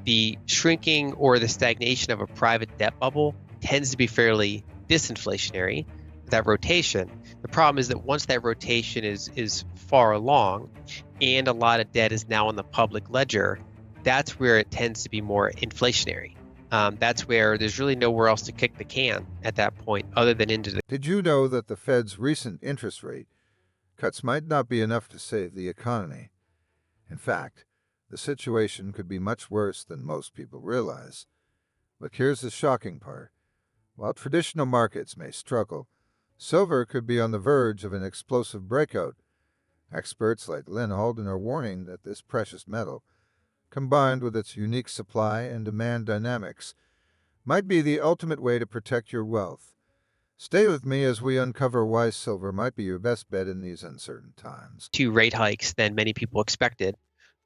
the shrinking or the stagnation of a private debt bubble tends to be fairly disinflationary, that rotation. The problem is that once that rotation is far along and a lot of debt is now in the public ledger, that's where it tends to be more inflationary. That's where there's really nowhere else to kick the can at that point other than into the. Did you know that the Fed's recent interest rate cuts might not be enough to save the economy? In fact, the situation could be much worse than most people realize. But here's the shocking part. While traditional markets may struggle, silver could be on the verge of an explosive breakout. Experts like Lynn Holden are warning that this precious metal, combined with its unique supply and demand dynamics, might be the ultimate way to protect your wealth. Stay with me as we uncover why silver might be your best bet in these uncertain times. 2 rate hikes than many people expected.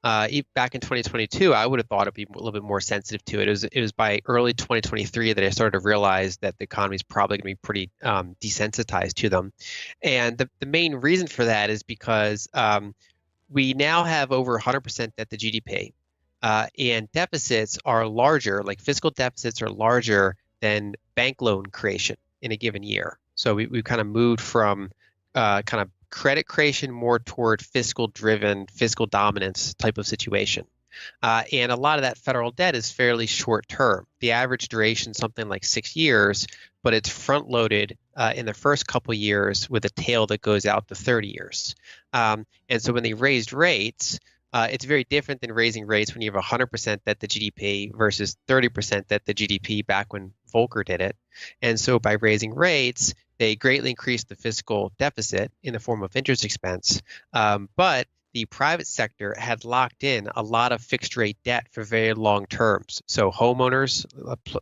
Back in 2022, I would have thought it'd be a little bit more sensitive to it. It was by early 2023 that I started to realize that the economy is probably going to be pretty desensitized to them. And the main reason for that is because we now have over 100% debt to GDP. And deficits are larger, like fiscal deficits are larger than bank loan creation in a given year. So we've kind of moved from kind of credit creation more toward fiscal dominance type of situation. And a lot of that federal debt is fairly short term. The average duration something like 6 years, but it's front loaded in the first couple years with a tail that goes out to 30 years. And so when they raised rates, it's very different than raising rates when you have 100% debt to GDP versus 30% debt to GDP back when Volcker did it. And so by raising rates, they greatly increased the fiscal deficit in the form of interest expense. But the private sector had locked in a lot of fixed rate debt for very long terms. So homeowners,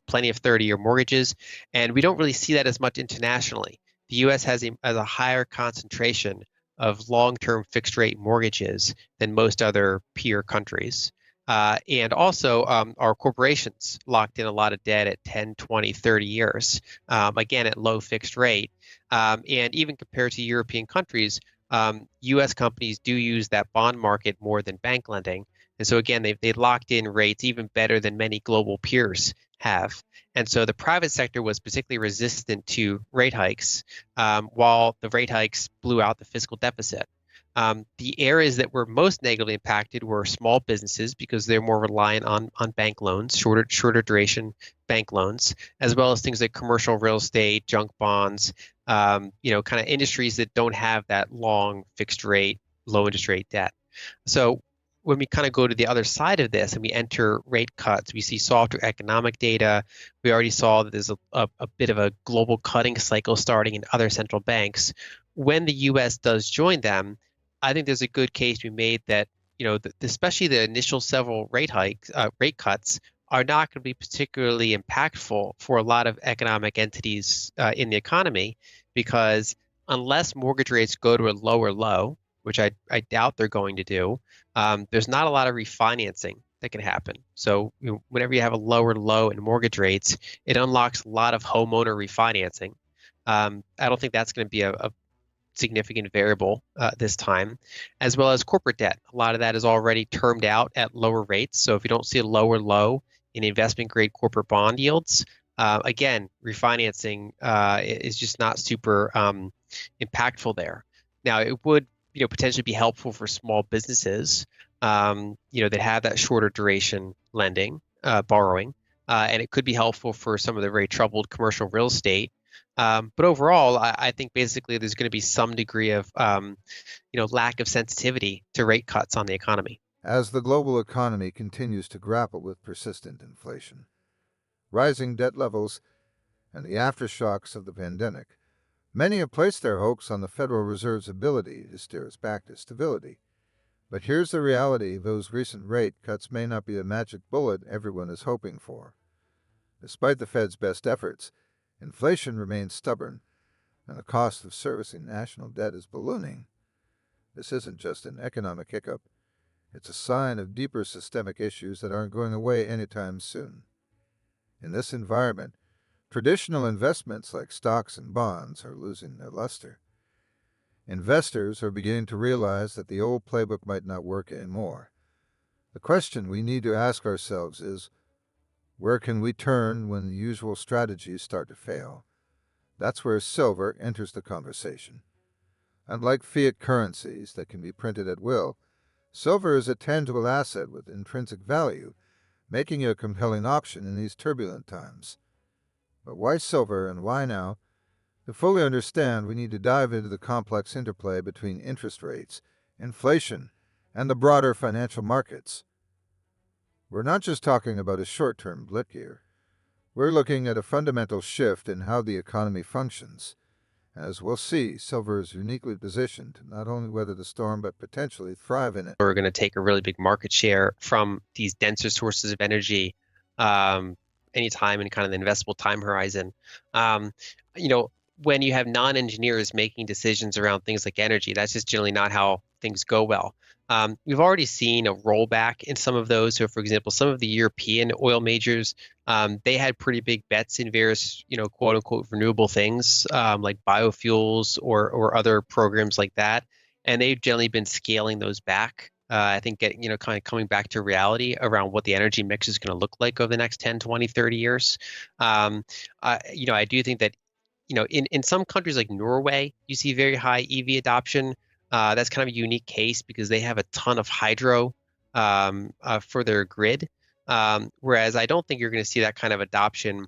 plenty of 30-year mortgages, and we don't really see that as much internationally. The U.S. has a higher concentration of long-term fixed rate mortgages than most other peer countries. And also our corporations locked in a lot of debt at 10, 20, 30 years, again, at low fixed rate. And even compared to European countries, U.S. companies do use that bond market more than bank lending. And so again, they locked in rates even better than many global peers have. And so the private sector was particularly resistant to rate hikes, while the rate hikes blew out the fiscal deficit. The areas that were most negatively impacted were small businesses because they're more reliant on bank loans, shorter duration bank loans, as well as things like commercial real estate, junk bonds, kind of industries that don't have that long fixed rate, low interest rate debt. So when we kind of go to the other side of this and we enter rate cuts, we see softer economic data. We already saw that there's a bit of a global cutting cycle starting in other central banks. When the U.S. does join them, I think there's a good case to be made that, especially the initial several rate cuts are not going to be particularly impactful for a lot of economic entities in the economy, because unless mortgage rates go to a lower low, which I doubt they're going to do, there's not a lot of refinancing that can happen. So whenever you have a lower low in mortgage rates, it unlocks a lot of homeowner refinancing. I don't think that's going to be a significant variable this time, as well as corporate debt. A lot of that is already termed out at lower rates. So if you don't see a lower low in investment grade corporate bond yields, again, refinancing is just not super impactful there. Now, it would potentially be helpful for small businesses that have that shorter duration lending, borrowing, and it could be helpful for some of the very troubled commercial real estate. But overall, I think basically there's going to be some degree of lack of sensitivity to rate cuts on the economy. As the global economy continues to grapple with persistent inflation, rising debt levels, and the aftershocks of the pandemic, many have placed their hopes on the Federal Reserve's ability to steer us back to stability. But here's the reality: those recent rate cuts may not be the magic bullet everyone is hoping for. Despite the Fed's best efforts, inflation remains stubborn, and the cost of servicing national debt is ballooning. This isn't just an economic hiccup. It's a sign of deeper systemic issues that aren't going away anytime soon. In this environment, traditional investments like stocks and bonds are losing their luster. Investors are beginning to realize that the old playbook might not work anymore. The question we need to ask ourselves is, where can we turn when the usual strategies start to fail? That's where silver enters the conversation. Unlike fiat currencies that can be printed at will, silver is a tangible asset with intrinsic value, making it a compelling option in these turbulent times. But why silver and why now? To fully understand, we need to dive into the complex interplay between interest rates, inflation, and the broader financial markets. We're not just talking about a short-term blip here. We're looking at a fundamental shift in how the economy functions. As we'll see, silver is uniquely positioned to not only weather the storm but potentially thrive in it. We're going to take a really big market share from these denser sources of energy um, anytime in kind of the investable time horizon. Um, you know, when you have non-engineers making decisions around things like energy, that's just generally not how things go well. We've already seen a rollback in some of those. So, for example, some of the European oil majors, they had pretty big bets in various, quote unquote, renewable things like biofuels or other programs like that, and they've generally been scaling those back. I think getting, kind of coming back to reality around what the energy mix is going to look like over the next 10, 20, 30 years. I do think that, in some countries like Norway, you see very high EV adoption. That's kind of a unique case because they have a ton of hydro for their grid. Whereas I don't think you're going to see that kind of adoption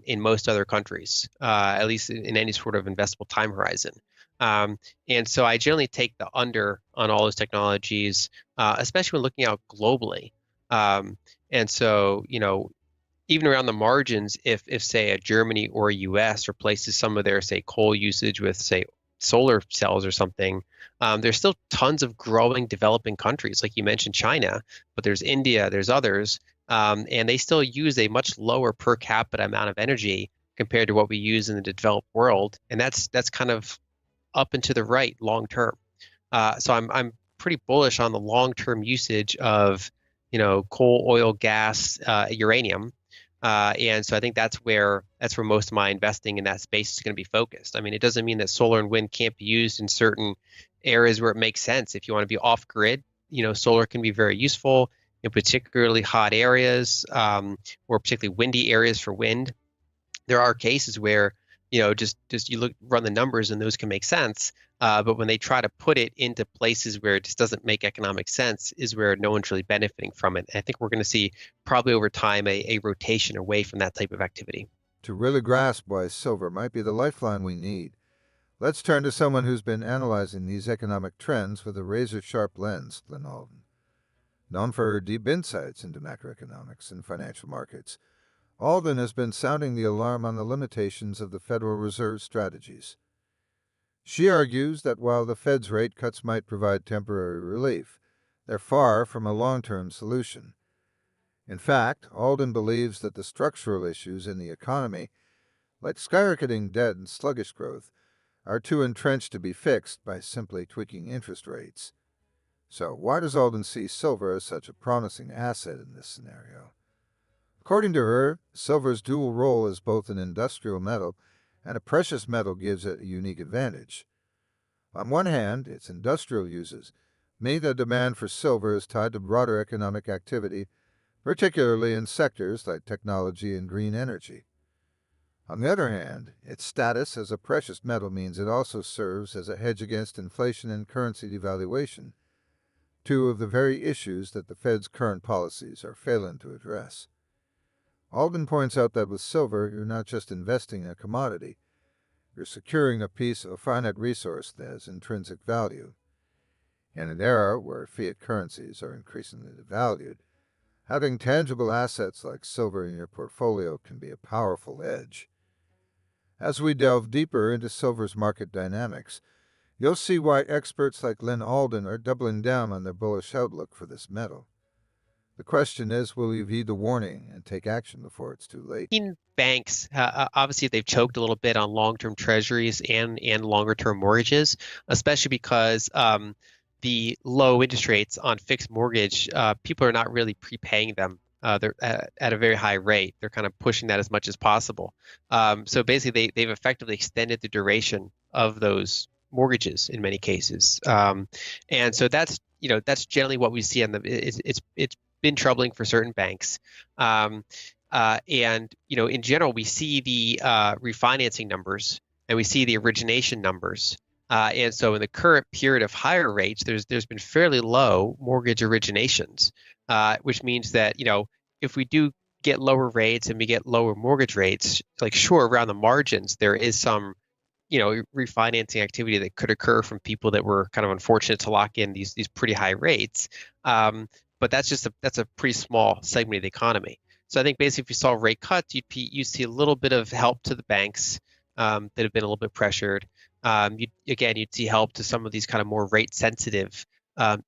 in most other countries, at least in any sort of investable time horizon. And so I generally take the under on all those technologies, especially when looking out globally. And so, even around the margins, if say a Germany or a US replaces some of their, say, coal usage with, say, solar cells or something, there's still tons of growing developing countries, like you mentioned China, but there's India, there's others, and they still use a much lower per capita amount of energy compared to what we use in the developed world, and that's kind of up and to the right long term. So I'm pretty bullish on the long term usage of coal, oil, gas, uranium. And so I think that's where most of my investing in that space is going to be focused. I mean, it doesn't mean that solar and wind can't be used in certain areas where it makes sense. If you want to be off grid, solar can be very useful in particularly hot areas, or particularly windy areas for wind. There are cases where just you run the numbers and those can make sense. But when they try to put it into places where it just doesn't make economic sense is where no one's really benefiting from it. And I think we're going to see probably over time a rotation away from that type of activity. To really grasp why silver might be the lifeline we need, let's turn to someone who's been analyzing these economic trends with a razor-sharp lens, Lynn Alden. Known for her deep insights into macroeconomics and financial markets, Alden has been sounding the alarm on the limitations of the Federal Reserve's strategies. She argues that while the Fed's rate cuts might provide temporary relief, they're far from a long-term solution. In fact, Alden believes that the structural issues in the economy, like skyrocketing debt and sluggish growth, are too entrenched to be fixed by simply tweaking interest rates. So why does Alden see silver as such a promising asset in this scenario? According to her, silver's dual role as both an industrial metal and a precious metal gives it a unique advantage. On one hand, its industrial uses mean the demand for silver is tied to broader economic activity, particularly in sectors like technology and green energy. On the other hand, its status as a precious metal means it also serves as a hedge against inflation and currency devaluation, two of the very issues that the Fed's current policies are failing to address. Alden points out that with silver, you're not just investing in a commodity, you're securing a piece of a finite resource that has intrinsic value. In an era where fiat currencies are increasingly devalued, having tangible assets like silver in your portfolio can be a powerful edge. As we delve deeper into silver's market dynamics, you'll see why experts like Lynn Alden are doubling down on their bullish outlook for this metal. The question is, will you heed the warning and take action before it's too late? In banks, obviously, they've choked a little bit on long-term treasuries and longer-term mortgages, especially because the low interest rates on fixed mortgage, people are not really prepaying them. They're at a very high rate. They're kind of pushing that as much as possible. So basically, they've effectively extended the duration of those mortgages in many cases. And so that's that's generally what we see on the it's been troubling for certain banks. Um, and in general, we see the refinancing numbers and we see the origination numbers. And so in the current period of higher rates, there's been fairly low mortgage originations, which means that if we do get lower rates and we get lower mortgage rates, like sure around the margins there is some refinancing activity that could occur from people that were kind of unfortunate to lock in these pretty high rates. Um, but that's a pretty small segment of the economy. So I think basically if you saw rate cuts, you see a little bit of help to the banks that have been a little bit pressured. You'd see help to some of these kind of more rate sensitive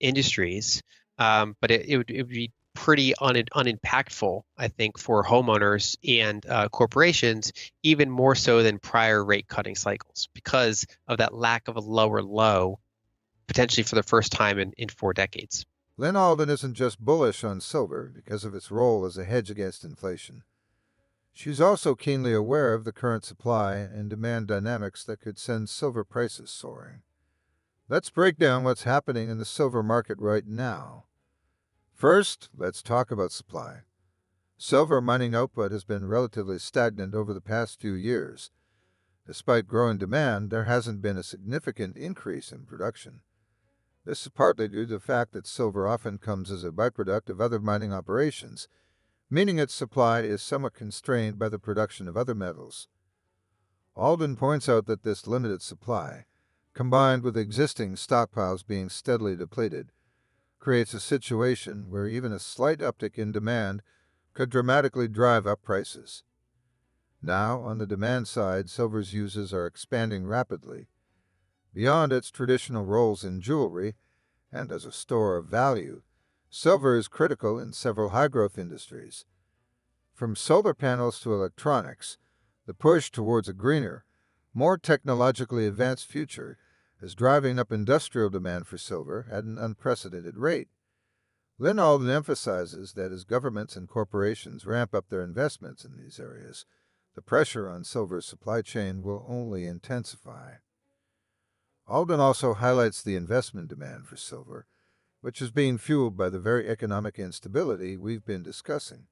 industries. But it would be pretty unimpactful, I think, for homeowners and corporations, even more so than prior rate cutting cycles because of that lack of a lower low, potentially for the first time in 4 decades. Lynn Alden isn't just bullish on silver because of its role as a hedge against inflation. She's also keenly aware of the current supply and demand dynamics that could send silver prices soaring. Let's break down what's happening in the silver market right now. First, let's talk about supply. Silver mining output has been relatively stagnant over the past few years. Despite growing demand, there hasn't been a significant increase in production. This is partly due to the fact that silver often comes as a byproduct of other mining operations, meaning its supply is somewhat constrained by the production of other metals. Alden points out that this limited supply, combined with existing stockpiles being steadily depleted, creates a situation where even a slight uptick in demand could dramatically drive up prices. Now, on the demand side, silver's uses are expanding rapidly. Beyond its traditional roles in jewelry and as a store of value, silver is critical in several high-growth industries. From solar panels to electronics, the push towards a greener, more technologically advanced future is driving up industrial demand for silver at an unprecedented rate. Lynn Alden emphasizes that as governments and corporations ramp up their investments in these areas, the pressure on silver's supply chain will only intensify. Alden also highlights the investment demand for silver, which is being fueled by the very economic instability we've been discussing.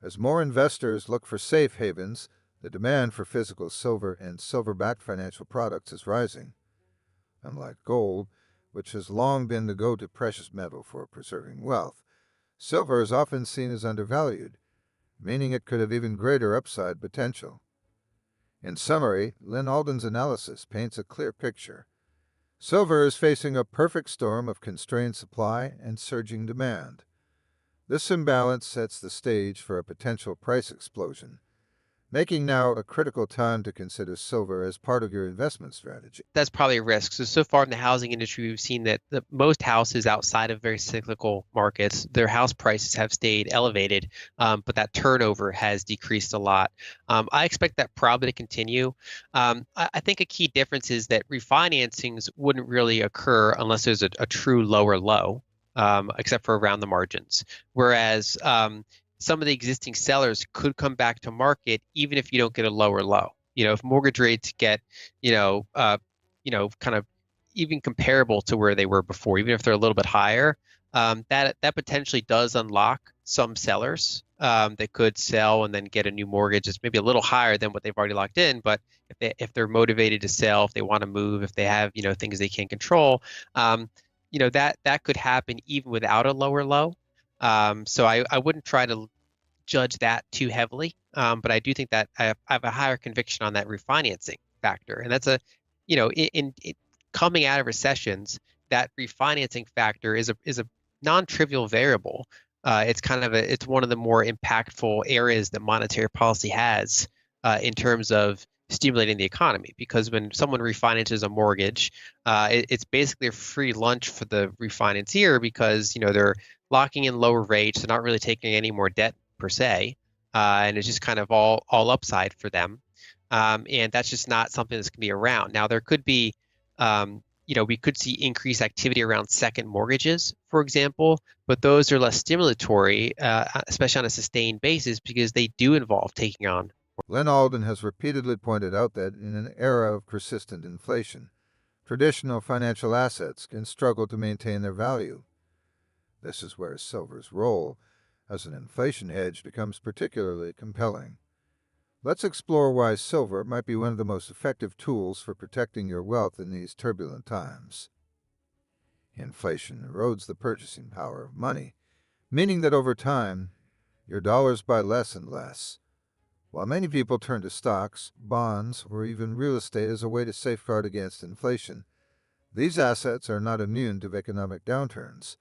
As more investors look for safe havens, the demand for physical silver and silver-backed financial products is rising. Unlike gold, which has long been the go-to precious metal for preserving wealth, silver is often seen as undervalued, meaning it could have even greater upside potential. In summary, Lynn Alden's analysis paints a clear picture. Silver is facing a perfect storm of constrained supply and surging demand. This imbalance sets the stage for a potential price explosion, making now a critical time to consider silver as part of your investment strategy. That's probably a risk. So far in the housing industry, we've seen that most houses outside of very cyclical markets, their house prices have stayed elevated, but that turnover has decreased a lot. I expect that probably to continue. I think a key difference is that refinancings wouldn't really occur unless there's a true lower low, except for around the margins. Whereas some of the existing sellers could come back to market even if you don't get a lower low. If mortgage rates get, kind of even comparable to where they were before, even if they're a little bit higher, that potentially does unlock some sellers that could sell and then get a new mortgage that's maybe a little higher than what they've already locked in. But if they're motivated to sell, if they want to move, if they have things they can't control, that could happen even without a lower low. So I wouldn't try to judge that too heavily, but I do think that I have a higher conviction on that refinancing factor, and that's in coming out of recessions, that refinancing factor is a non-trivial variable. It's one of the more impactful areas that monetary policy has in terms of stimulating the economy, because when someone refinances a mortgage, it's basically a free lunch for the refinancier because they're locking in lower rates, they're not really taking any more debt per se, and it's just kind of all upside for them. And that's just not something that's going to be around. Now there could be, we could see increased activity around second mortgages, for example, but those are less stimulatory, especially on a sustained basis, because they do involve taking on. Lynn Alden has repeatedly pointed out that in an era of persistent inflation, traditional financial assets can struggle to maintain their value. This is where silver's role as an inflation hedge becomes particularly compelling. Let's explore why silver might be one of the most effective tools for protecting your wealth in these turbulent times. Inflation erodes the purchasing power of money, meaning that over time, your dollars buy less and less. While many people turn to stocks, bonds, or even real estate as a way to safeguard against inflation, these assets are not immune to economic downturns.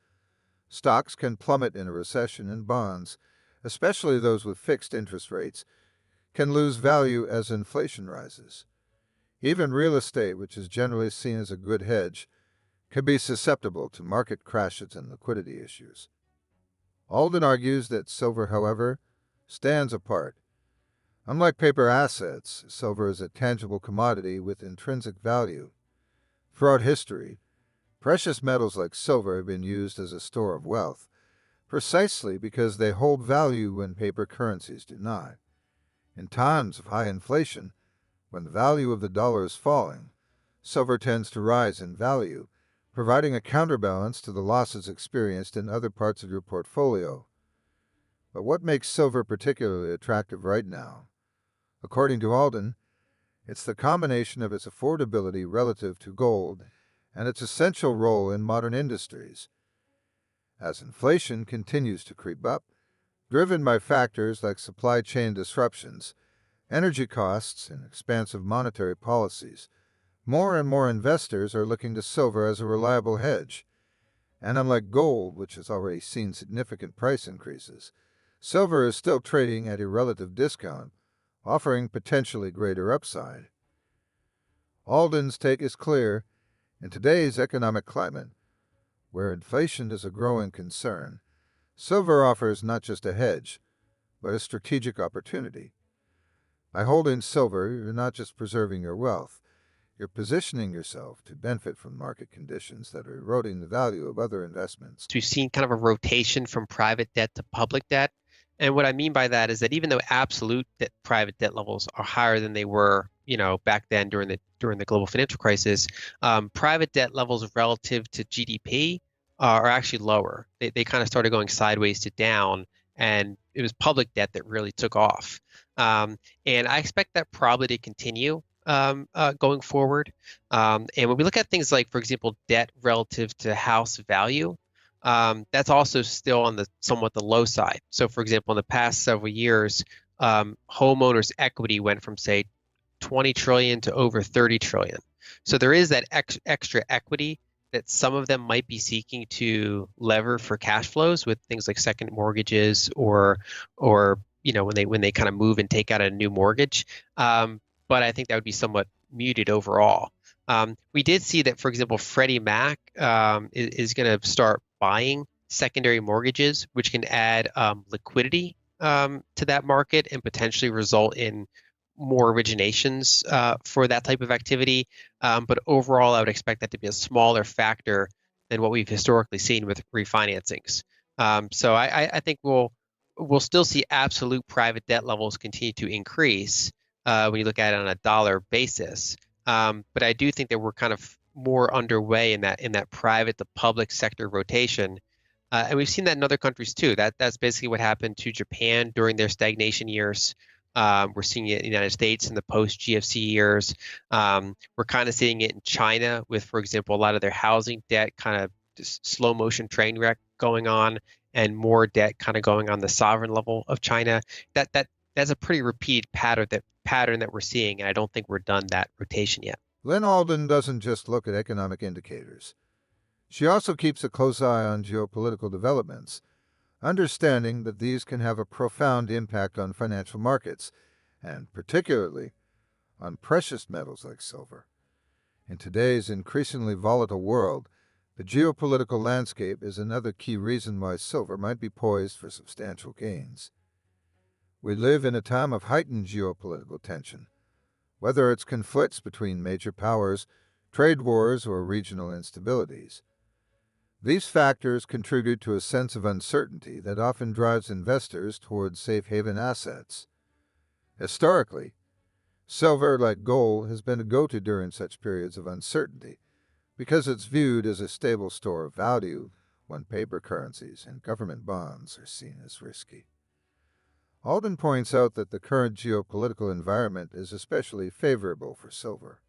Stocks can plummet in a recession, and bonds, especially those with fixed interest rates, can lose value as inflation rises. Even real estate, which is generally seen as a good hedge, can be susceptible to market crashes and liquidity issues. Alden argues that silver, however, stands apart. Unlike paper assets, silver is a tangible commodity with intrinsic value. Throughout history, precious metals like silver have been used as a store of wealth, precisely because they hold value when paper currencies do not. In times of high inflation, when the value of the dollar is falling, silver tends to rise in value, providing a counterbalance to the losses experienced in other parts of your portfolio. But what makes silver particularly attractive right now? According to Alden, it's the combination of its affordability relative to gold and its essential role in modern industries. As inflation continues to creep up, driven by factors like supply chain disruptions, energy costs, and expansive monetary policies, more and more investors are looking to silver as a reliable hedge. And unlike gold, which has already seen significant price increases, silver is still trading at a relative discount, offering potentially greater upside. Alden's take is clear. In today's economic climate, where inflation is a growing concern, silver offers not just a hedge, but a strategic opportunity. By holding silver, you're not just preserving your wealth, you're positioning yourself to benefit from market conditions that are eroding the value of other investments. We've seen kind of a rotation from private debt to public debt. And what I mean by that is that even though absolute private debt levels are higher than they were, back then during the global financial crisis, private debt levels relative to GDP are actually lower. They kind of started going sideways to down, and it was public debt that really took off. And I expect that probably to continue going forward. And when we look at things like, for example, debt relative to house value, that's also still on the somewhat the low side. So, for example, in the past several years, homeowners' equity went from, say, 20 trillion to over 30 trillion. So there is that extra equity that some of them might be seeking to lever for cash flows with things like second mortgages or when they kind of move and take out a new mortgage. But I think that would be somewhat muted overall. We did see that, for example, Freddie Mac is going to start buying secondary mortgages, which can add liquidity to that market and potentially result in more originations for that type of activity. But overall, I would expect that to be a smaller factor than what we've historically seen with refinancings. So I think we'll still see absolute private debt levels continue to increase when you look at it on a dollar basis. But I do think that we're kind of more underway in that private to public sector rotation. And we've seen that in other countries too. That's basically what happened to Japan during their stagnation years. We're seeing it in the United States in the post-GFC years. We're kind of seeing it in China with, for example, a lot of their housing debt kind of just slow motion train wreck going on, and more debt kind of going on the sovereign level of China. That's a pretty repeated pattern that we're seeing, and I don't think we're done that rotation yet. Lynn Alden doesn't just look at economic indicators. She also keeps a close eye on geopolitical developments, understanding that these can have a profound impact on financial markets, and particularly on precious metals like silver. In today's increasingly volatile world, the geopolitical landscape is another key reason why silver might be poised for substantial gains. We live in a time of heightened geopolitical tension, whether it's conflicts between major powers, trade wars, or regional instabilities. These factors contribute to a sense of uncertainty that often drives investors towards safe haven assets. Historically, silver, like gold, has been a go-to during such periods of uncertainty, because it's viewed as a stable store of value when paper currencies and government bonds are seen as risky. Alden points out that the current geopolitical environment is especially favorable for silver.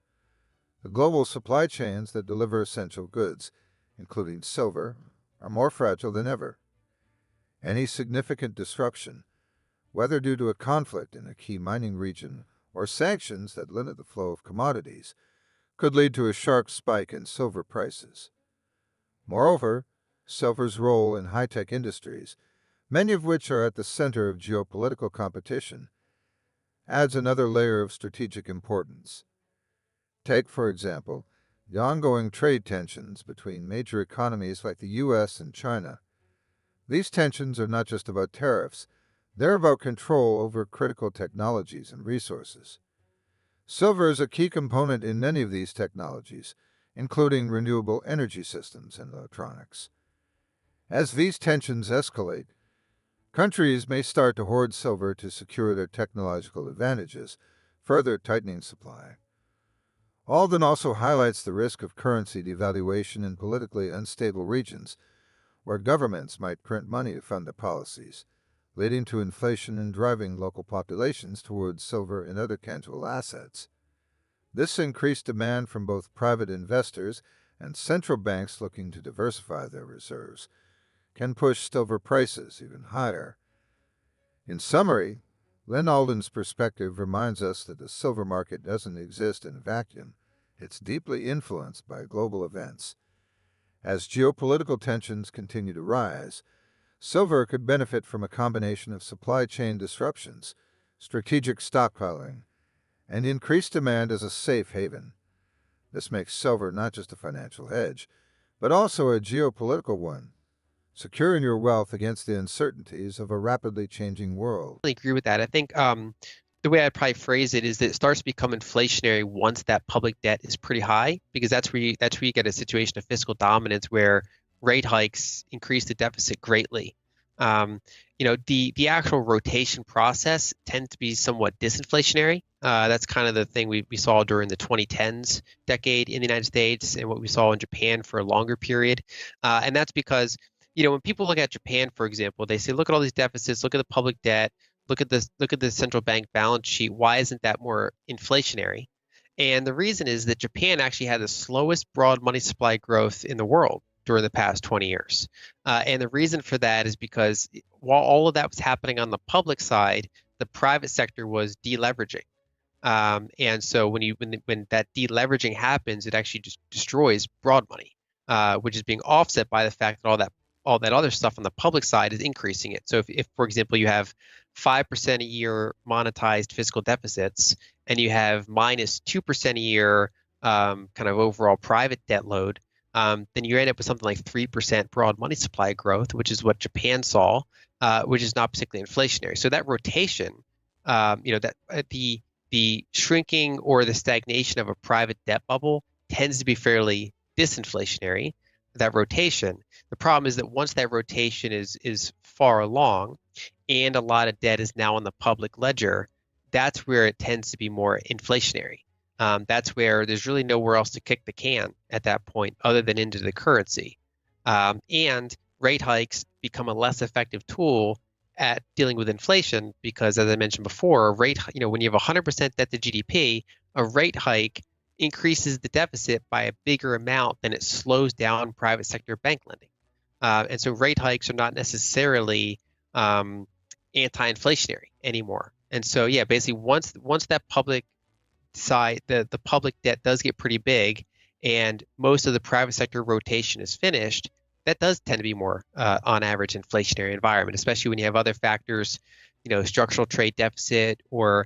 The global supply chains that deliver essential goods, including silver, are more fragile than ever. Any significant disruption, whether due to a conflict in a key mining region or sanctions that limit the flow of commodities, could lead to a sharp spike in silver prices. Moreover, silver's role in high-tech industries, many of which are at the center of geopolitical competition, adds another layer of strategic importance. Take, for example, the ongoing trade tensions between major economies like the U.S. and China. These tensions are not just about tariffs, they're about control over critical technologies and resources. Silver is a key component in many of these technologies, including renewable energy systems and electronics. As these tensions escalate, countries may start to hoard silver to secure their technological advantages, further tightening supply. Alden also highlights the risk of currency devaluation in politically unstable regions, where governments might print money to fund their policies, leading to inflation and driving local populations towards silver and other tangible assets. This increased demand from both private investors and central banks looking to diversify their reserves can push silver prices even higher. In summary, Lynn Alden's perspective reminds us that the silver market doesn't exist in a vacuum. It's deeply influenced by global events. As geopolitical tensions continue to rise, silver could benefit from a combination of supply chain disruptions, strategic stockpiling, and increased demand as a safe haven. This makes silver not just a financial hedge, but also a geopolitical one, securing your wealth against the uncertainties of a rapidly changing world. I agree with that. I think the way I'd probably phrase it is that it starts to become inflationary once that public debt is pretty high, because that's where you get a situation of fiscal dominance where rate hikes increase the deficit greatly. Um, the actual rotation process tends to be somewhat disinflationary. That's kind of the thing we saw during the 2010s decade in the United States and what we saw in Japan for a longer period. And that's because when people look at Japan, for example, they say, look at all these deficits, look at the public debt, look at the central bank balance sheet. Why isn't that more inflationary? And the reason is that Japan actually had the slowest broad money supply growth in the world during the past 20 years. And the reason for that is because while all of that was happening on the public side, the private sector was deleveraging. And so when that deleveraging happens, it actually just destroys broad money, which is being offset by the fact that all that other stuff on the public side is increasing it. So if for example, you have 5% a year monetized fiscal deficits and you have minus 2% a year kind of overall private debt load, then you end up with something like 3% broad money supply growth, which is what Japan saw, which is not particularly inflationary. So that rotation, that the shrinking or the stagnation of a private debt bubble tends to be fairly disinflationary, that rotation. The problem is that once that rotation is far along and a lot of debt is now on the public ledger, that's where it tends to be more inflationary. That's where there's really nowhere else to kick the can at that point other than into the currency. And rate hikes become a less effective tool at dealing with inflation because, as I mentioned before, when you have 100% debt to GDP, a rate hike increases the deficit by a bigger amount than it slows down private sector bank lending. And so rate hikes are not necessarily anti-inflationary anymore. And so, yeah, basically once that public side, the public debt does get pretty big and most of the private sector rotation is finished, that does tend to be more on average inflationary environment, especially when you have other factors, structural trade deficit or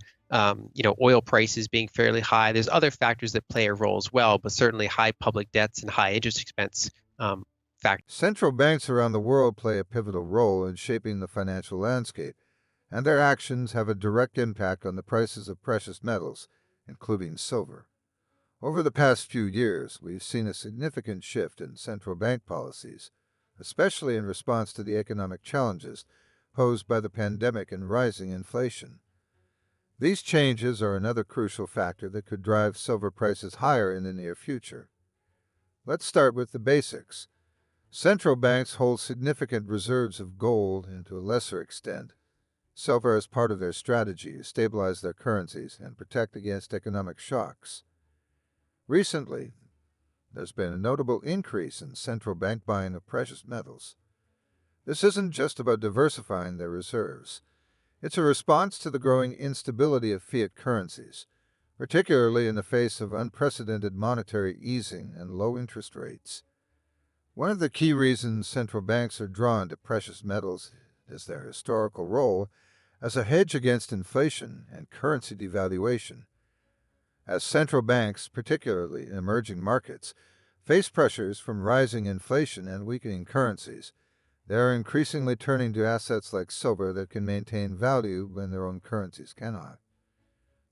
oil prices being fairly high. There's other factors that play a role as well, but certainly high public debts and high interest expense factors. Central banks around the world play a pivotal role in shaping the financial landscape, and their actions have a direct impact on the prices of precious metals, including silver. Over the past few years, we've seen a significant shift in central bank policies, especially in response to the economic challenges posed by the pandemic and rising inflation. These changes are another crucial factor that could drive silver prices higher in the near future. Let's start with the basics. Central banks hold significant reserves of gold and, to a lesser extent, silver as part of their strategy to stabilize their currencies and protect against economic shocks. Recently, there's been a notable increase in central bank buying of precious metals. This isn't just about diversifying their reserves. It's a response to the growing instability of fiat currencies, particularly in the face of unprecedented monetary easing and low interest rates. One of the key reasons central banks are drawn to precious metals is their historical role as a hedge against inflation and currency devaluation. As central banks, particularly in emerging markets, face pressures from rising inflation and weakening currencies, they are increasingly turning to assets like silver that can maintain value when their own currencies cannot.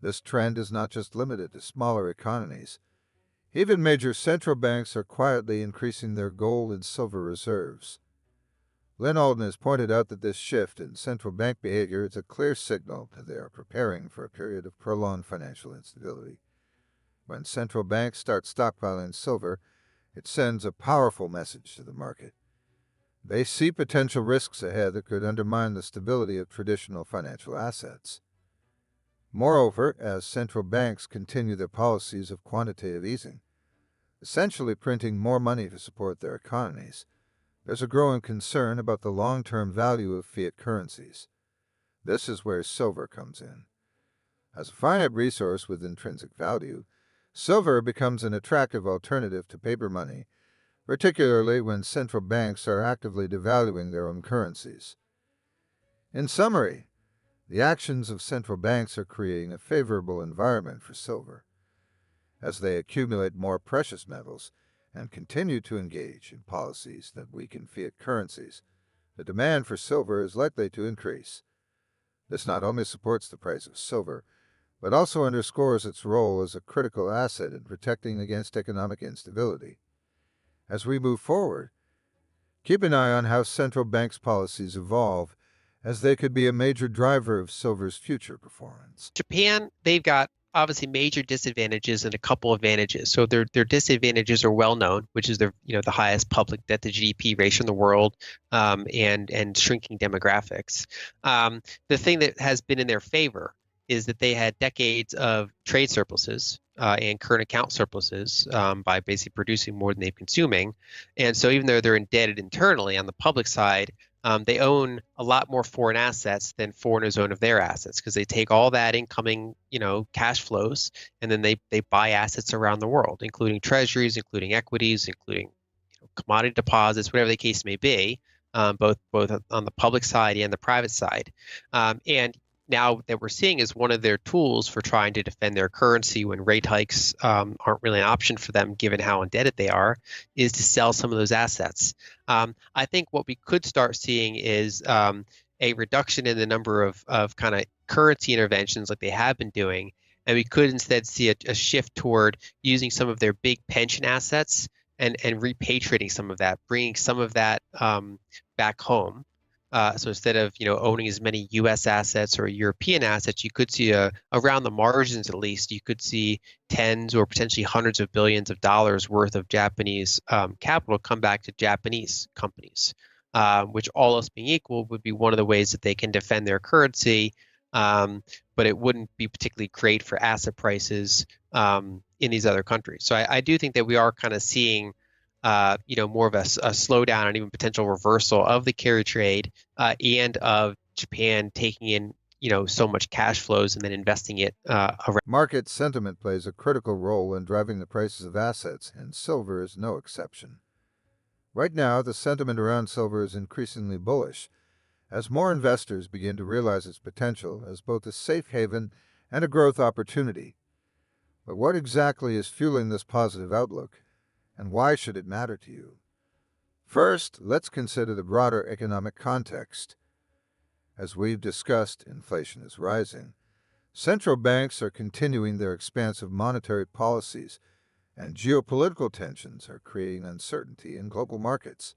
This trend is not just limited to smaller economies. Even major central banks are quietly increasing their gold and silver reserves. Lynn Alden has pointed out that this shift in central bank behavior is a clear signal that they are preparing for a period of prolonged financial instability. When central banks start stockpiling silver, it sends a powerful message to the market. They see potential risks ahead that could undermine the stability of traditional financial assets. Moreover, as central banks continue their policies of quantitative easing, essentially printing more money to support their economies, there's a growing concern about the long-term value of fiat currencies. This is where silver comes in. As a finite resource with intrinsic value, silver becomes an attractive alternative to paper money, particularly when central banks are actively devaluing their own currencies. In summary, the actions of central banks are creating a favorable environment for silver. As they accumulate more precious metals and continue to engage in policies that weaken fiat currencies, the demand for silver is likely to increase. This not only supports the price of silver, but also underscores its role as a critical asset in protecting against economic instability. As we move forward, keep an eye on how central banks' policies evolve, as they could be a major driver of silver's future performance. Japan, they've got obviously major disadvantages and a couple advantages. So their disadvantages are well known, which is the highest public debt to GDP ratio in the world, and shrinking demographics. The thing that has been in their favor is that they had decades of trade surpluses and current account surpluses by basically producing more than they're consuming. And so even though they're indebted internally on the public side, they own a lot more foreign assets than foreigners own of their assets because they take all that incoming, cash flows, and then they buy assets around the world, including treasuries, including equities, including commodity deposits, whatever the case may be, both on the public side and the private side. And now that we're seeing is one of their tools for trying to defend their currency when rate hikes aren't really an option for them, given how indebted they are, is to sell some of those assets. I think what we could start seeing is a reduction in the number of kind of currency interventions like they have been doing, and we could instead see a shift toward using some of their big pension assets and repatriating some of that, bringing some of that back home. So instead of owning as many U.S. assets or European assets, you could see around the margins at least, you could see tens or potentially hundreds of billions of dollars worth of Japanese capital come back to Japanese companies, which all else being equal would be one of the ways that they can defend their currency, but it wouldn't be particularly great for asset prices in these other countries. So I do think that we are kind of seeing more of a slowdown and even potential reversal of the carry trade and of Japan taking in, so much cash flows and then investing it around. Market sentiment plays a critical role in driving the prices of assets, and silver is no exception. Right now, the sentiment around silver is increasingly bullish, as more investors begin to realize its potential as both a safe haven and a growth opportunity. But what exactly is fueling this positive outlook, and why should it matter to you? First, let's consider the broader economic context. As we've discussed, inflation is rising. Central banks are continuing their expansive monetary policies, and geopolitical tensions are creating uncertainty in global markets.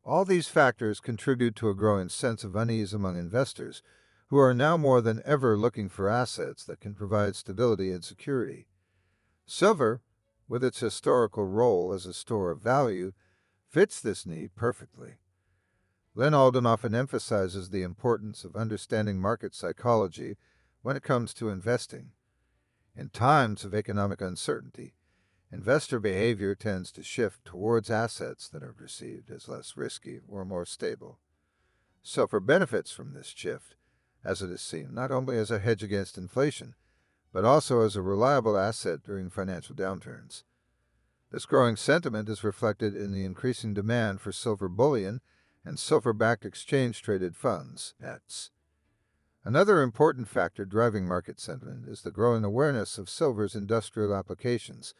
All these factors contribute to a growing sense of unease among investors, who are now more than ever looking for assets that can provide stability and security. Silver, with its historical role as a store of value, fits this need perfectly. Lynn Alden often emphasizes the importance of understanding market psychology when it comes to investing. In times of economic uncertainty, investor behavior tends to shift towards assets that are perceived as less risky or more stable. Silver benefits from this shift, as it is seen not only as a hedge against inflation, but also as a reliable asset during financial downturns. This growing sentiment is reflected in the increasing demand for silver bullion and silver-backed exchange-traded funds, ETFs. Another important factor driving market sentiment is the growing awareness of silver's industrial applications,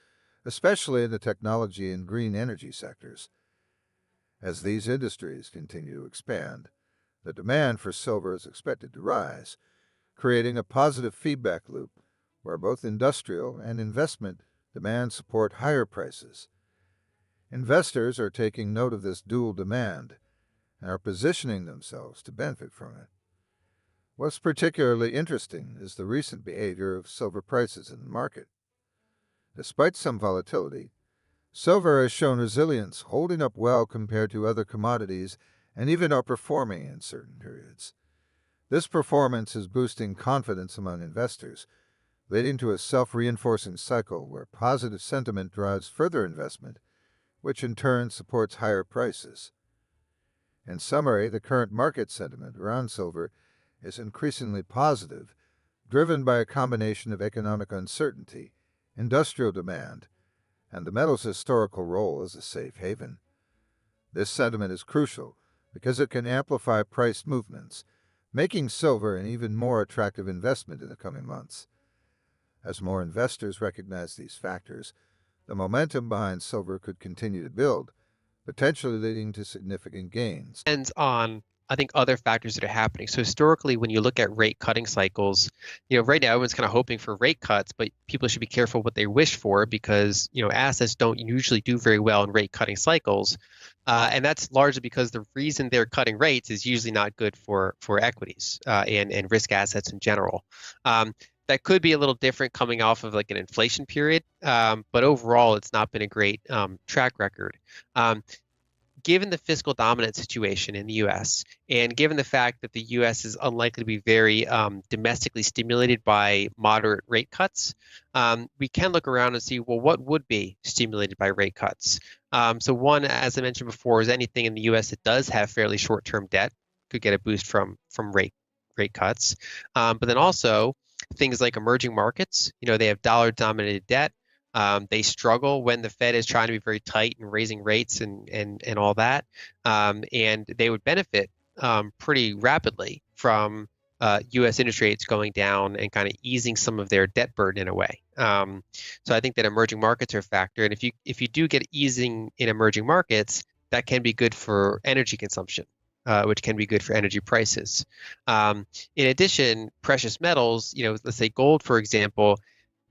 especially in the technology and green energy sectors. As these industries continue to expand, the demand for silver is expected to rise, creating a positive feedback loop where both industrial and investment demand support higher prices. Investors are taking note of this dual demand and are positioning themselves to benefit from it. What's particularly interesting is the recent behavior of silver prices in the market. Despite some volatility, silver has shown resilience, holding up well compared to other commodities and even outperforming in certain periods. This performance is boosting confidence among investors, leading to a self-reinforcing cycle where positive sentiment drives further investment, which in turn supports higher prices. In summary, the current market sentiment around silver is increasingly positive, driven by a combination of economic uncertainty, industrial demand, and the metal's historical role as a safe haven. This sentiment is crucial because it can amplify price movements, making silver an even more attractive investment in the coming months. As more investors recognize these factors, the momentum behind silver could continue to build, potentially leading to significant gains. Depends on, I think, other factors that are happening. So historically, when you look at rate cutting cycles, right now everyone's kind of hoping for rate cuts, but people should be careful what they wish for because, assets don't usually do very well in rate cutting cycles. And that's largely because the reason they're cutting rates is usually not good for equities and risk assets in general. That could be a little different coming off of like an inflation period, but overall, it's not been a great track record. Given the fiscal dominant situation in the U.S. and given the fact that the U.S. is unlikely to be very domestically stimulated by moderate rate cuts, we can look around and see, well, what would be stimulated by rate cuts? So one, as I mentioned before, is anything in the U.S. that does have fairly short-term debt could get a boost from rate cuts. But then also things like emerging markets, they have dollar-denominated debt. They struggle when the Fed is trying to be very tight and raising rates and all that. And they would benefit pretty rapidly from U.S. interest rates going down and kind of easing some of their debt burden in a way. So I think that emerging markets are a factor. And if you do get easing in emerging markets, that can be good for energy consumption. Which can be good for energy prices. In addition, precious metals, let's say gold, for example,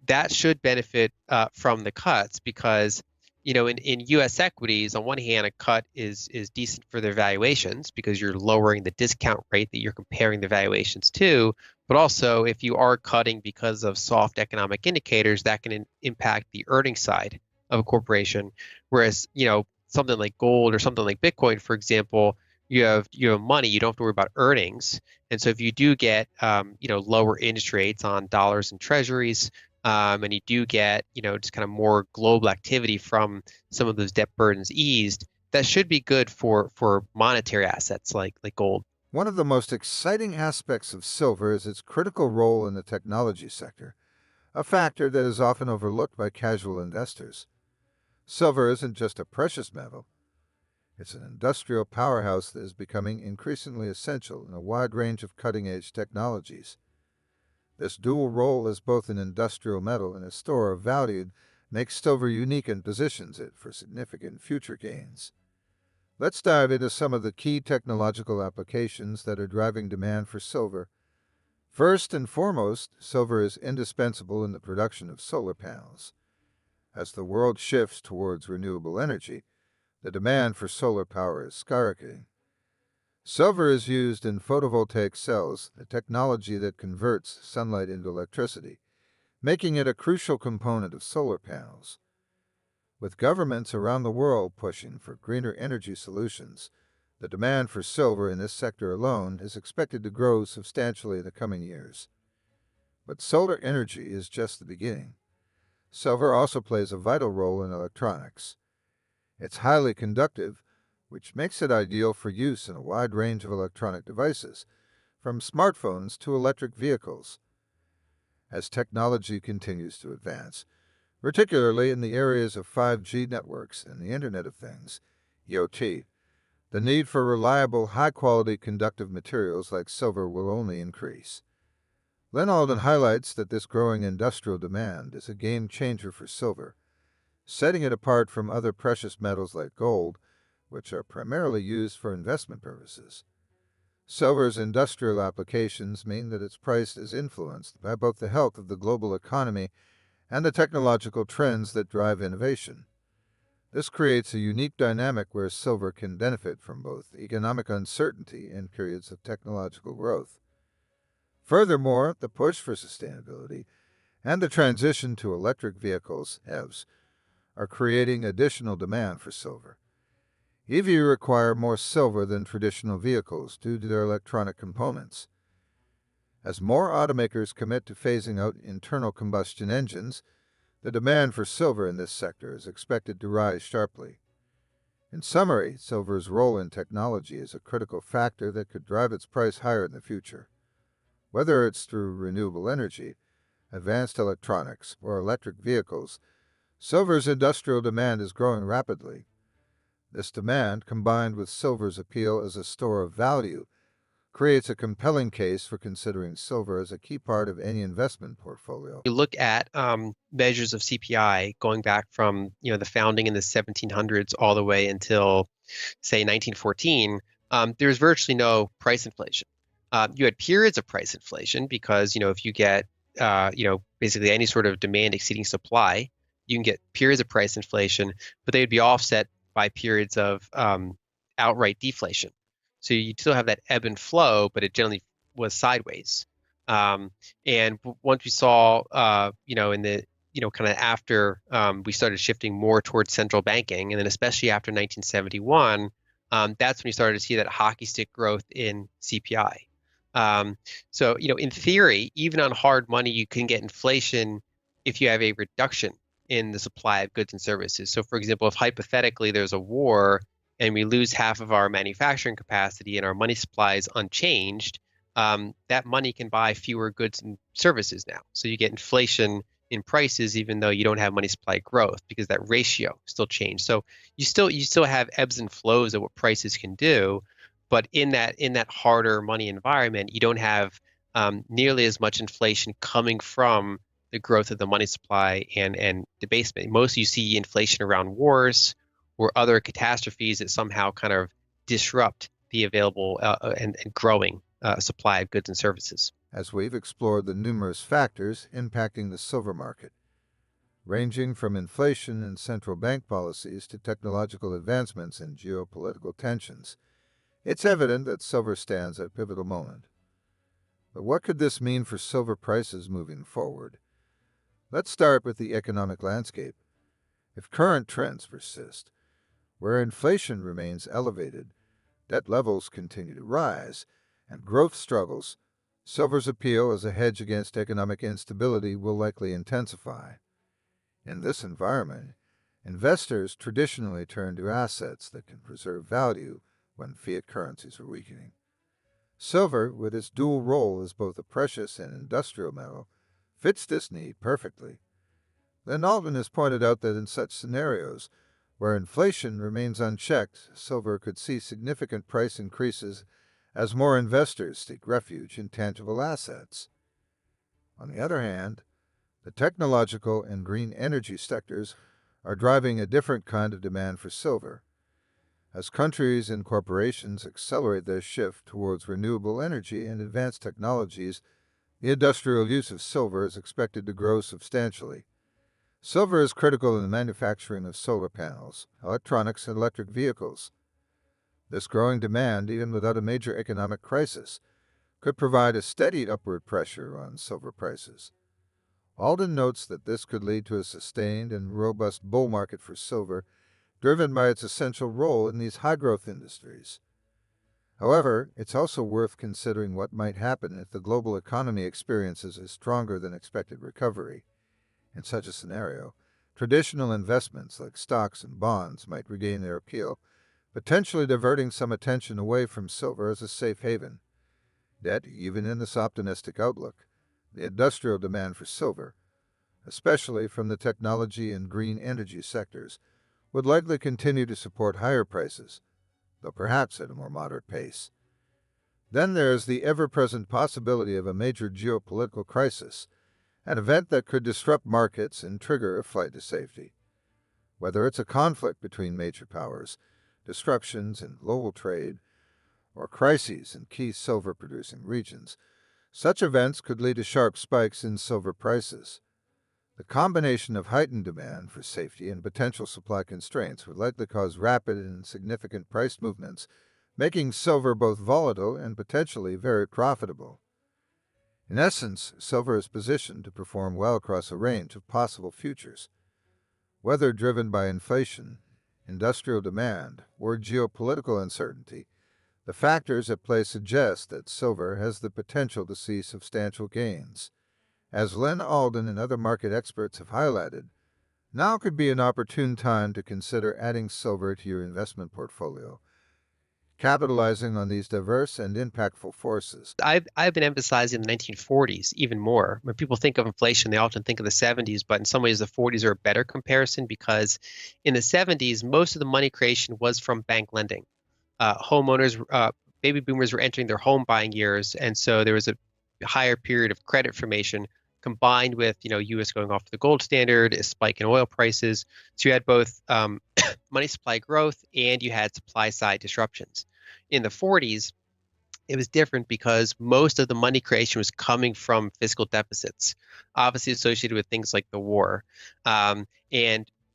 that should benefit from the cuts because, in U.S. equities, on one hand, a cut is decent for their valuations because you're lowering the discount rate that you're comparing the valuations to. But also, if you are cutting because of soft economic indicators, that can impact the earnings side of a corporation. Whereas, something like gold or something like Bitcoin, for example, you have money, you don't have to worry about earnings. And so if you do get lower interest rates on dollars and treasuries, and you do get, just kind of more global activity from some of those debt burdens eased, that should be good for monetary assets like gold. One of the most exciting aspects of silver is its critical role in the technology sector, a factor that is often overlooked by casual investors. Silver isn't just a precious metal. It's an industrial powerhouse that is becoming increasingly essential in a wide range of cutting-edge technologies. This dual role as both an industrial metal and a store of value makes silver unique and positions it for significant future gains. Let's dive into some of the key technological applications that are driving demand for silver. First and foremost, silver is indispensable in the production of solar panels. As the world shifts towards renewable energy, the demand for solar power is skyrocketing. Silver is used in photovoltaic cells, a technology that converts sunlight into electricity, making it a crucial component of solar panels. With governments around the world pushing for greener energy solutions, the demand for silver in this sector alone is expected to grow substantially in the coming years. But solar energy is just the beginning. Silver also plays a vital role in electronics. It's highly conductive, which makes it ideal for use in a wide range of electronic devices, from smartphones to electric vehicles. As technology continues to advance, particularly in the areas of 5G networks and the Internet of Things, IoT, the need for reliable, high-quality conductive materials like silver will only increase. Len Alden highlights that this growing industrial demand is a game changer for silver, setting it apart from other precious metals like gold, which are primarily used for investment purposes. Silver's industrial applications mean that its price is influenced by both the health of the global economy and the technological trends that drive innovation. This creates a unique dynamic where silver can benefit from both economic uncertainty and periods of technological growth. Furthermore, the push for sustainability and the transition to electric vehicles, EVs, are creating additional demand for silver. EVs require more silver than traditional vehicles due to their electronic components. As more automakers commit to phasing out internal combustion engines, the demand for silver in this sector is expected to rise sharply. In summary, silver's role in technology is a critical factor that could drive its price higher in the future. Whether it's through renewable energy, advanced electronics, or electric vehicles, silver's industrial demand is growing rapidly. This demand, combined with silver's appeal as a store of value, creates a compelling case for considering silver as a key part of any investment portfolio. You look at measures of CPI going back from the founding in the 1700s all the way until say 1914, there's virtually no price inflation. You had periods of price inflation because if you get basically any sort of demand exceeding supply, you can get periods of price inflation, but they would be offset by periods of outright deflation. So you still have that ebb and flow, but it generally was sideways. Um, and once we saw, in the, kind of after we started shifting more towards central banking, and then especially after 1971, that's when you started to see that hockey stick growth in CPI. So, in theory, even on hard money, you can get inflation if you have a reduction in the supply of goods and services. So, for example, if hypothetically there's a war and we lose half of our manufacturing capacity and our money supply is unchanged, that money can buy fewer goods and services now. So you get inflation in prices even though you don't have money supply growth because that ratio still changed. So you still have ebbs and flows of what prices can do, but in that harder money environment, you don't have nearly as much inflation coming from the growth of the money supply and debasement. Most you see inflation around wars or other catastrophes that somehow kind of disrupt the available and growing supply of goods and services. As we've explored the numerous factors impacting the silver market, ranging from inflation and central bank policies to technological advancements and geopolitical tensions, it's evident that silver stands at a pivotal moment. But what could this mean for silver prices moving forward? Let's start with the economic landscape. If current trends persist, where inflation remains elevated, debt levels continue to rise, and growth struggles, silver's appeal as a hedge against economic instability will likely intensify. In this environment, investors traditionally turn to assets that can preserve value when fiat currencies are weakening. Silver, with its dual role as both a precious and industrial metal, fits this need perfectly. Len Alden has pointed out that in such scenarios, where inflation remains unchecked, silver could see significant price increases as more investors seek refuge in tangible assets. On the other hand, the technological and green energy sectors are driving a different kind of demand for silver. As countries and corporations accelerate their shift towards renewable energy and advanced technologies, the industrial use of silver is expected to grow substantially. Silver is critical in the manufacturing of solar panels, electronics, and electric vehicles. This growing demand, even without a major economic crisis, could provide a steady upward pressure on silver prices. Alden notes that this could lead to a sustained and robust bull market for silver, driven by its essential role in these high-growth industries. However, it's also worth considering what might happen if the global economy experiences a stronger than expected recovery. In such a scenario, traditional investments like stocks and bonds might regain their appeal, potentially diverting some attention away from silver as a safe haven. Yet, even in this optimistic outlook, the industrial demand for silver, especially from the technology and green energy sectors, would likely continue to support higher prices, though perhaps at a more moderate pace. Then there is the ever-present possibility of a major geopolitical crisis, an event that could disrupt markets and trigger a flight to safety. Whether it's a conflict between major powers, disruptions in global trade, or crises in key silver-producing regions, such events could lead to sharp spikes in silver prices. The combination of heightened demand for safety and potential supply constraints would likely cause rapid and significant price movements, making silver both volatile and potentially very profitable. In essence, silver is positioned to perform well across a range of possible futures. Whether driven by inflation, industrial demand, or geopolitical uncertainty, the factors at play suggest that silver has the potential to see substantial gains. As Len Alden and other market experts have highlighted, now could be an opportune time to consider adding silver to your investment portfolio, capitalizing on these diverse and impactful forces. I've been emphasizing the 1940s even more. When people think of inflation, they often think of the 70s, but in some ways the 40s are a better comparison because in the 70s, most of the money creation was from bank lending. Homeowners, baby boomers were entering their home buying years, and so there was a higher period of credit formation combined with, U.S. going off the gold standard, a spike in oil prices. So you had both money supply growth and you had supply side disruptions. In the 40s, it was different because most of the money creation was coming from fiscal deficits, obviously associated with things like the war. And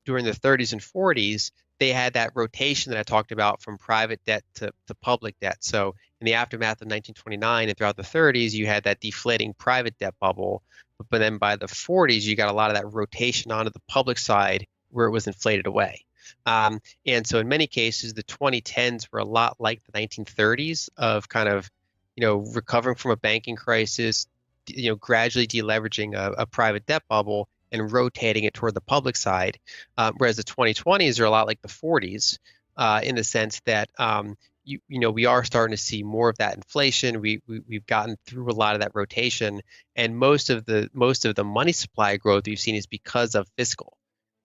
during the 30s and 40s, they had that rotation that I talked about from private debt to public debt. So in the aftermath of 1929 and throughout the 30s, you had that deflating private debt bubble. But then by the 40s, you got a lot of that rotation onto the public side where it was inflated away. And so in many cases, the 2010s were a lot like the 1930s of kind of, recovering from a banking crisis, gradually deleveraging a private debt bubble and rotating it toward the public side. Whereas the 2020s are a lot like the 40s in the sense that, we are starting to see more of that inflation. We've gotten through a lot of that rotation, and most of the money supply growth we've seen is because of fiscal.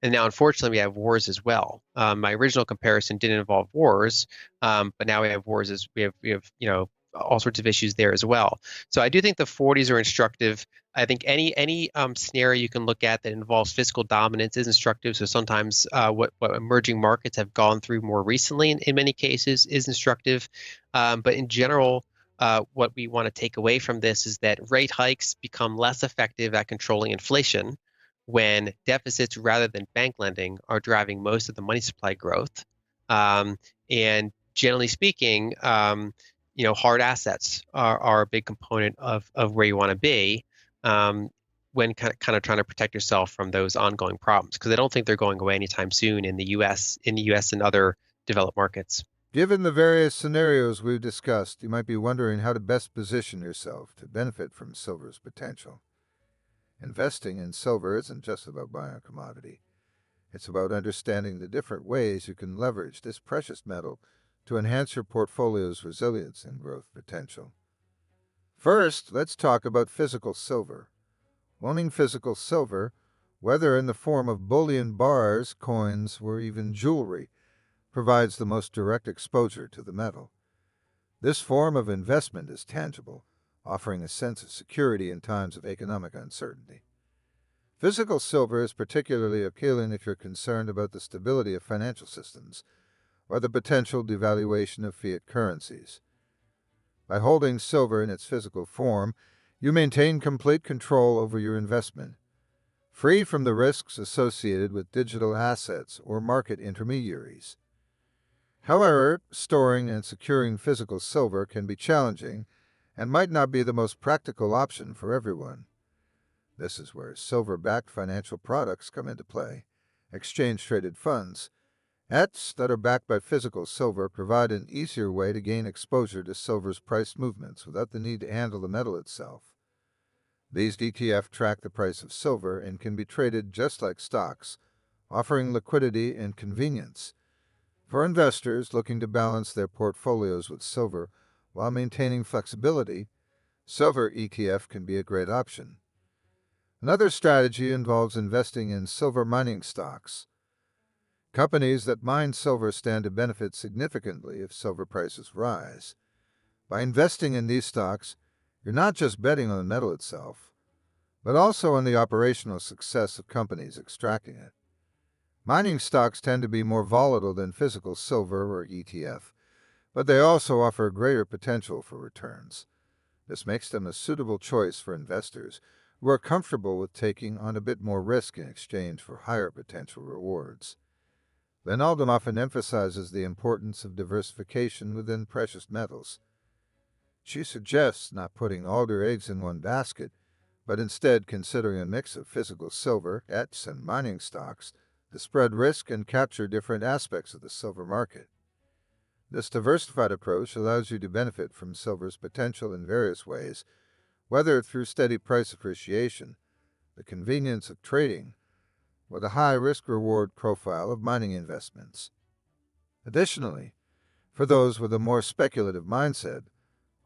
And now, unfortunately, we have wars as well. My original comparison didn't involve wars, but now we have wars as we have all sorts of issues there as well. So I do think the 40s are instructive. I think any scenario you can look at that involves fiscal dominance is instructive. So sometimes what emerging markets have gone through more recently in many cases is instructive. But in general, what we want to take away from this is that rate hikes become less effective at controlling inflation when deficits rather than bank lending are driving most of the money supply growth. And generally speaking, hard assets are a big component of where you want to be when kind of trying to protect yourself from those ongoing problems, because I don't think they're going away anytime soon in the U.S. And other developed markets. Given the various scenarios we've discussed, you might be wondering how to best position yourself to benefit from silver's potential. Investing in silver isn't just about buying a commodity. It's about understanding the different ways you can leverage this precious metal to enhance your portfolio's resilience and growth potential. First, let's talk about physical silver. Owning physical silver, whether in the form of bullion bars, coins, or even jewelry, provides the most direct exposure to the metal. This form of investment is tangible, offering a sense of security in times of economic uncertainty. Physical silver is particularly appealing if you're concerned about the stability of financial systems or the potential devaluation of fiat currencies. By holding silver in its physical form, you maintain complete control over your investment, free from the risks associated with digital assets or market intermediaries. However, storing and securing physical silver can be challenging and might not be the most practical option for everyone. This is where silver-backed financial products come into play. Exchange-traded funds, ETFs that are backed by physical silver, provide an easier way to gain exposure to silver's price movements without the need to handle the metal itself. These ETF track the price of silver and can be traded just like stocks, offering liquidity and convenience. For investors looking to balance their portfolios with silver while maintaining flexibility, silver ETF can be a great option. Another strategy involves investing in silver mining stocks. Companies that mine silver stand to benefit significantly if silver prices rise. By investing in these stocks, you're not just betting on the metal itself, but also on the operational success of companies extracting it. Mining stocks tend to be more volatile than physical silver or ETF, but they also offer greater potential for returns. This makes them a suitable choice for investors who are comfortable with taking on a bit more risk in exchange for higher potential rewards. Lynn Alden often emphasizes the importance of diversification within precious metals. She suggests not putting all their eggs in one basket, but instead considering a mix of physical silver, ETFs, and mining stocks to spread risk and capture different aspects of the silver market. This diversified approach allows you to benefit from silver's potential in various ways, whether through steady price appreciation, the convenience of trading, or the high risk-reward profile of mining investments. Additionally, for those with a more speculative mindset,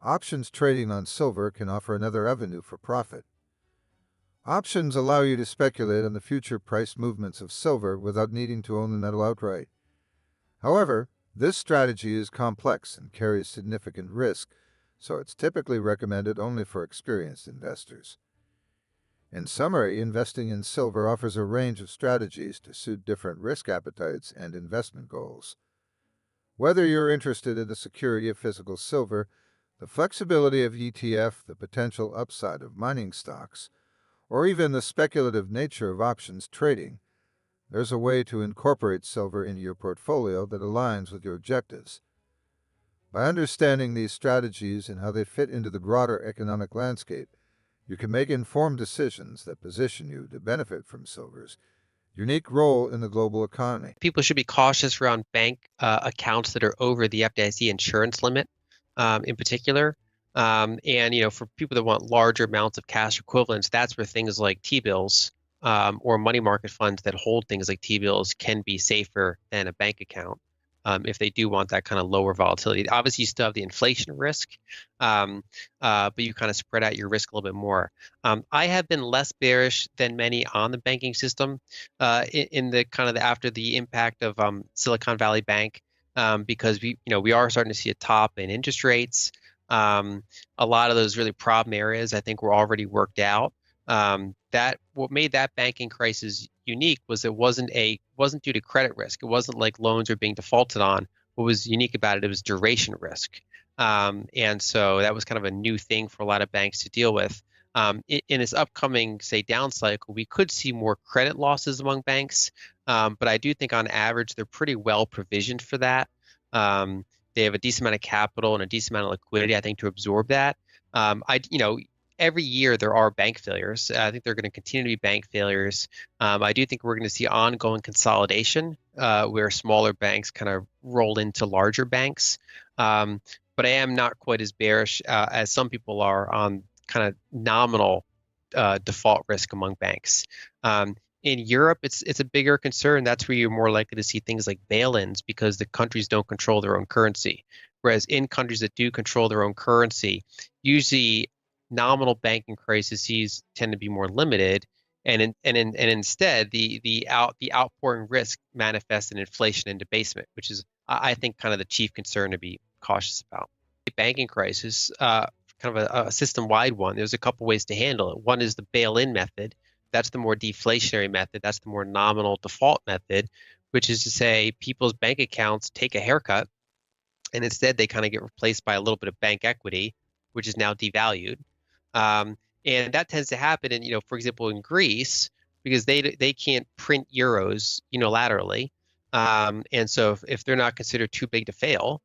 options trading on silver can offer another avenue for profit. Options allow you to speculate on the future price movements of silver without needing to own the metal outright. However, this strategy is complex and carries significant risk, so it's typically recommended only for experienced investors. In summary, investing in silver offers a range of strategies to suit different risk appetites and investment goals. Whether you're interested in the security of physical silver, the flexibility of ETF, the potential upside of mining stocks, or even the speculative nature of options trading, there's a way to incorporate silver into your portfolio that aligns with your objectives. By understanding these strategies and how they fit into the broader economic landscape, you can make informed decisions that position you to benefit from silver's unique role in the global economy. People should be cautious around bank accounts that are over the FDIC insurance limit, in particular. And for people that want larger amounts of cash equivalents, that's where things like T-bills or money market funds that hold things like T-bills can be safer than a bank account. If they do want that kind of lower volatility. Obviously, you still have the inflation risk, but you kind of spread out your risk a little bit more. I have been less bearish than many on the banking system in the kind of after the impact of Silicon Valley Bank, because we are starting to see a top in interest rates. A lot of those really problem areas I think were already worked out. That what made that banking crisis unique was it wasn't due to credit risk. It wasn't like loans are being defaulted on. What was unique about it was duration risk. And so that was kind of a new thing for a lot of banks to deal with. In this upcoming, say, down cycle, we could see more credit losses among banks, but I do think on average they're pretty well provisioned for that. They have a decent amount of capital and a decent amount of liquidity, I think, to absorb that. Every year there are bank failures. I think they're going to continue to be bank failures. I do think we're going to see ongoing consolidation where smaller banks kind of roll into larger banks. But I am not quite as bearish as some people are on kind of nominal default risk among banks. In Europe, it's a bigger concern. That's where you're more likely to see things like bail-ins because the countries don't control their own currency. Whereas in countries that do control their own currency, usually nominal banking crises tend to be more limited, and instead the outpouring risk manifests in inflation and debasement, which is I think kind of the chief concern to be cautious about. The banking crisis, kind of a system-wide one. There's a couple ways to handle it. One is the bail-in method. That's the more deflationary method. That's the more nominal default method, which is to say people's bank accounts take a haircut, and instead they kind of get replaced by a little bit of bank equity, which is now devalued. And that tends to happen in, for example, in Greece, because they can't print euros unilaterally. And so if they're not considered too big to fail,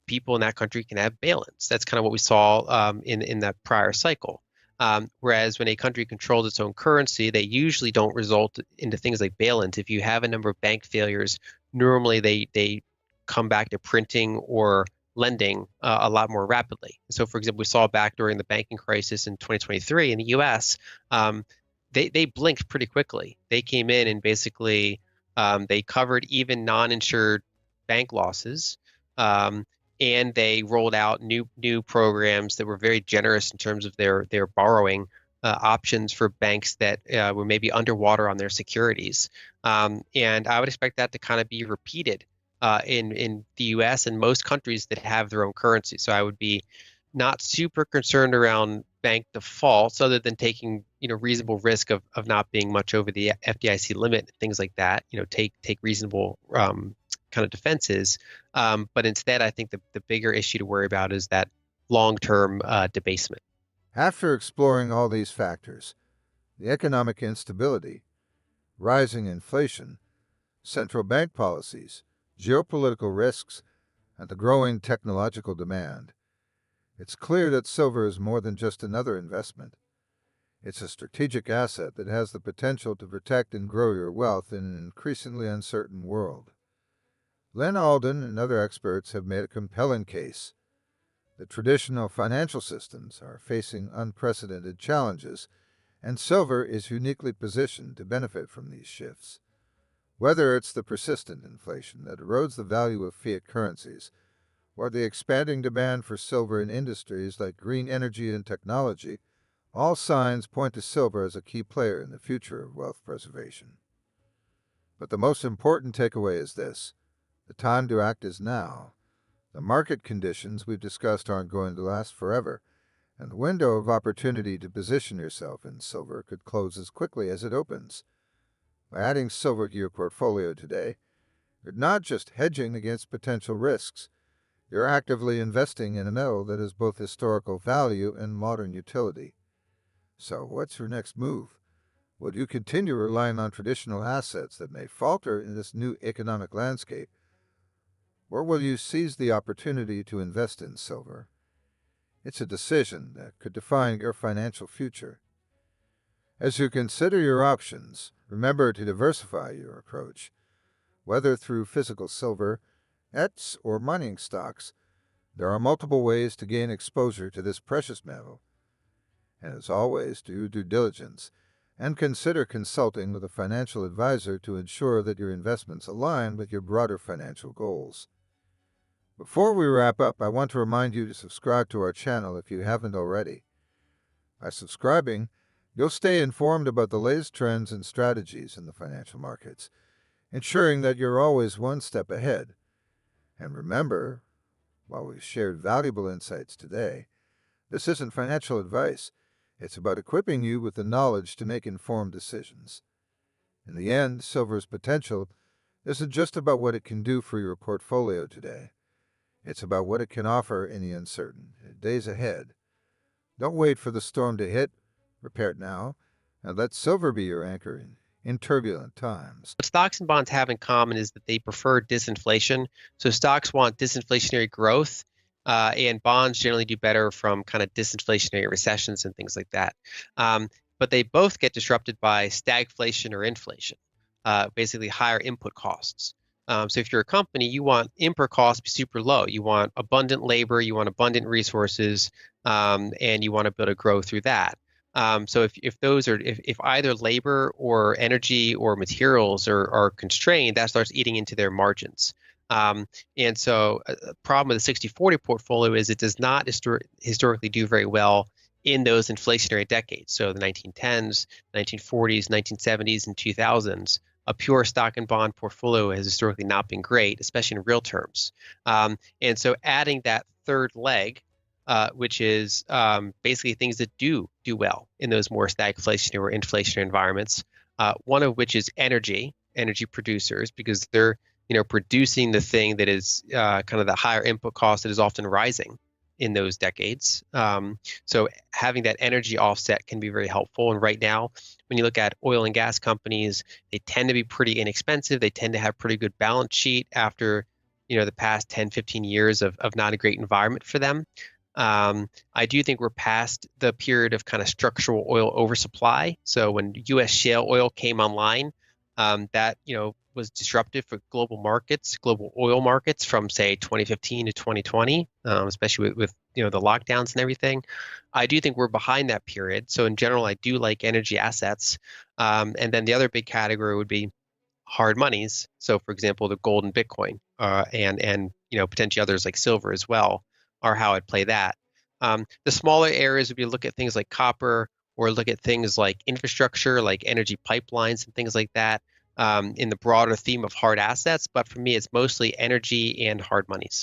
people in that country can have bail-ins. That's kind of what we saw in that prior cycle. Whereas when a country controls its own currency, they usually don't result into things like bail-ins. If you have a number of bank failures, normally they come back to printing or lending a lot more rapidly. So, for example, we saw back during the banking crisis in 2023 in the U.S., um, they blinked pretty quickly. They came in and basically they covered even non-insured bank losses. Um, and they rolled out new programs that were very generous in terms of their borrowing options for banks that were maybe underwater on their securities. And I would expect that to kind of be repeated in the U.S. and most countries that have their own currency. So I would be not super concerned around bank defaults, other than taking reasonable risk of not being much over the FDIC limit, things like that. Take reasonable kind of defenses. But instead, I think the bigger issue to worry about is that long-term debasement. After exploring all these factors, the economic instability, rising inflation, central bank policies, geopolitical risks, and the growing technological demand, it's clear that silver is more than just another investment. It's a strategic asset that has the potential to protect and grow your wealth in an increasingly uncertain world. Len Alden and other experts have made a compelling case that traditional financial systems are facing unprecedented challenges, and silver is uniquely positioned to benefit from these shifts. Whether it's the persistent inflation that erodes the value of fiat currencies, or the expanding demand for silver in industries like green energy and technology, all signs point to silver as a key player in the future of wealth preservation. But the most important takeaway is this: the time to act is now. The market conditions we've discussed aren't going to last forever, and the window of opportunity to position yourself in silver could close as quickly as it opens. By adding silver to your portfolio today, you're not just hedging against potential risks, you're actively investing in a metal that has both historical value and modern utility. So, what's your next move? Will you continue relying on traditional assets that may falter in this new economic landscape? Or will you seize the opportunity to invest in silver? It's a decision that could define your financial future. As you consider your options, remember to diversify your approach. Whether through physical silver, ETFs, or mining stocks, there are multiple ways to gain exposure to this precious metal. And as always, do due diligence and consider consulting with a financial advisor to ensure that your investments align with your broader financial goals. Before we wrap up, I want to remind you to subscribe to our channel if you haven't already. By subscribing, you'll stay informed about the latest trends and strategies in the financial markets, ensuring that you're always one step ahead. And remember, while we've shared valuable insights today, this isn't financial advice. It's about equipping you with the knowledge to make informed decisions. In the end, silver's potential isn't just about what it can do for your portfolio today. It's about what it can offer in the uncertain days ahead. Don't wait for the storm to hit. Prepare it now, and let silver be your anchor in turbulent times. What stocks and bonds have in common is that they prefer disinflation. So stocks want disinflationary growth, and bonds generally do better from kind of disinflationary recessions and things like that. But they both get disrupted by stagflation or inflation, basically higher input costs. So if you're a company, you want input costs to be super low. You want abundant labor, you want abundant resources, and you want to be able to grow through that. So if either labor or energy or materials are constrained, that starts eating into their margins. And so a problem with the 60/40 portfolio is it does not historically do very well in those inflationary decades. So the 1910s, 1940s, 1970s, and 2000s. A pure stock and bond portfolio has historically not been great, especially in real terms. And so adding that third leg, which is basically things that do well in those more stagflationary or inflationary environments. One of which is energy producers, because they're producing the thing that is kind of the higher input cost that is often rising in those decades. So having that energy offset can be very helpful. And right now, when you look at oil and gas companies, they tend to be pretty inexpensive. They tend to have pretty good balance sheet after the past 10, 15 years of not a great environment for them. I do think we're past the period of kind of structural oil oversupply. So when U.S. shale oil came online, that was disruptive for global markets, global oil markets from say 2015 to 2020, especially with the lockdowns and everything. I do think we're behind that period. So in general, I do like energy assets. And then the other big category would be hard monies. So, for example, the gold and Bitcoin, and potentially others like silver as well, are how I'd play that. The smaller areas would be look at things like copper or look at things like infrastructure, like energy pipelines and things like that, in the broader theme of hard assets. But for me, it's mostly energy and hard monies.